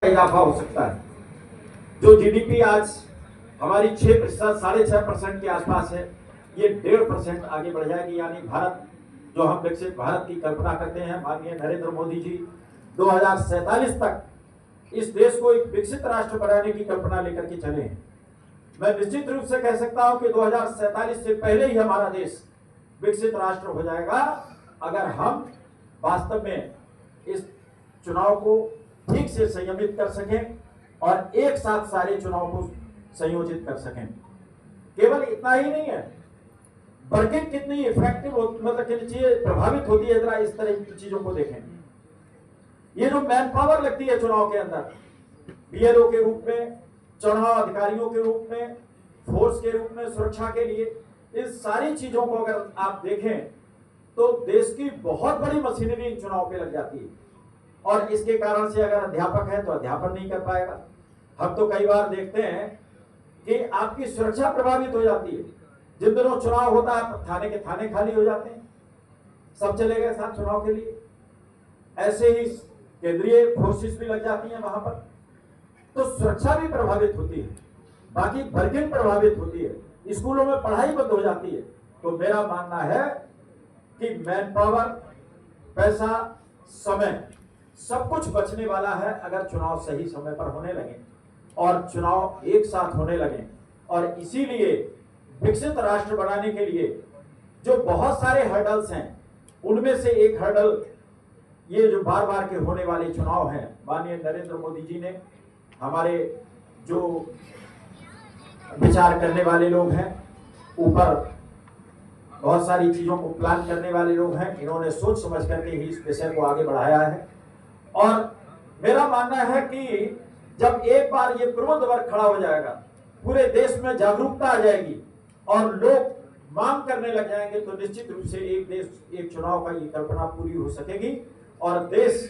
इजाफा हो सकता है। जो जीडीपी आज हमारी 6%, 6.5% के आसपास है, ये 1.5% आगे बढ़ जाएगी। यानी भारत, जो हम विकसित भारत की कल्पना करते हैं, माननीय नरेंद्र मोदी जी 2047 तक इस देश को एक विकसित राष्ट्र बनाने की कल्पना लेकर के चले हैं। मैं निश्चित रूप से कह सकता हूं कि 2047 से पहले ही हमारा देश विकसित राष्ट्र हो जाएगा, अगर हम वास्तव में इस चुनाव को ठीक से संयमित कर सकें और एक साथ सारे चुनाव को संयोजित कर सकें। केवल इतना ही नहीं है, वर्किंग कितनी इफेक्टिव मतलब कितनी प्रभावित होती है, जरा इस तरह की चीजों को देखें। ये जो मैन पावर लगती है चुनाव के अंदर, बीएलओ के रूप में, चुनाव अधिकारियों के रूप में, फोर्स के रूप में, सुरक्षा के लिए, इस सारी चीजों को अगर आप देखें तो देश की बहुत बड़ी मशीनरी इन चुनाव पे लग जाती है। और इसके कारण से अगर अध्यापक है तो अध्यापन नहीं कर पाएगा। हम तो कई बार देखते हैं कि आपकी सुरक्षा प्रभावित हो जाती है। जिन दिनों चुनाव होता है थाने के थाने खाली हो जाते हैं, सब चले गए साथ चुनाव के लिए। ऐसे ही केंद्रीय फोर्सेस भी लग जाती हैं वहां पर, तो सुरक्षा भी प्रभावित होती है, बाकी वर्किंग प्रभावित होती है, स्कूलों में पढ़ाई बंद हो जाती है। तो मेरा मानना है कि मैन पावर, पैसा, समय सब कुछ बचने वाला है अगर चुनाव सही समय पर होने लगे और चुनाव एक साथ होने लगे। और इसीलिए विकसित राष्ट्र बनाने के लिए जो बहुत सारे हर्डल्स हैं, उनमें से एक हर्डल ये जो बार बार के होने वाले चुनाव हैं। माननीय नरेंद्र मोदी जी ने, हमारे जो विचार करने वाले लोग हैं, ऊपर बहुत सारी चीजों को प्लान करने वाले लोग हैं, इन्होंने सोच समझ करके ही इस विषय को आगे बढ़ाया है। और मेरा मानना है कि जब एक बार ये प्रबुद्ध वर्ग खड़ा हो जाएगा, पूरे देश में जागरूकता आ जाएगी और लोग मांग करने लग जाएंगे, तो निश्चित रूप से एक देश एक चुनाव का ये कल्पना पूरी हो सकेगी और देश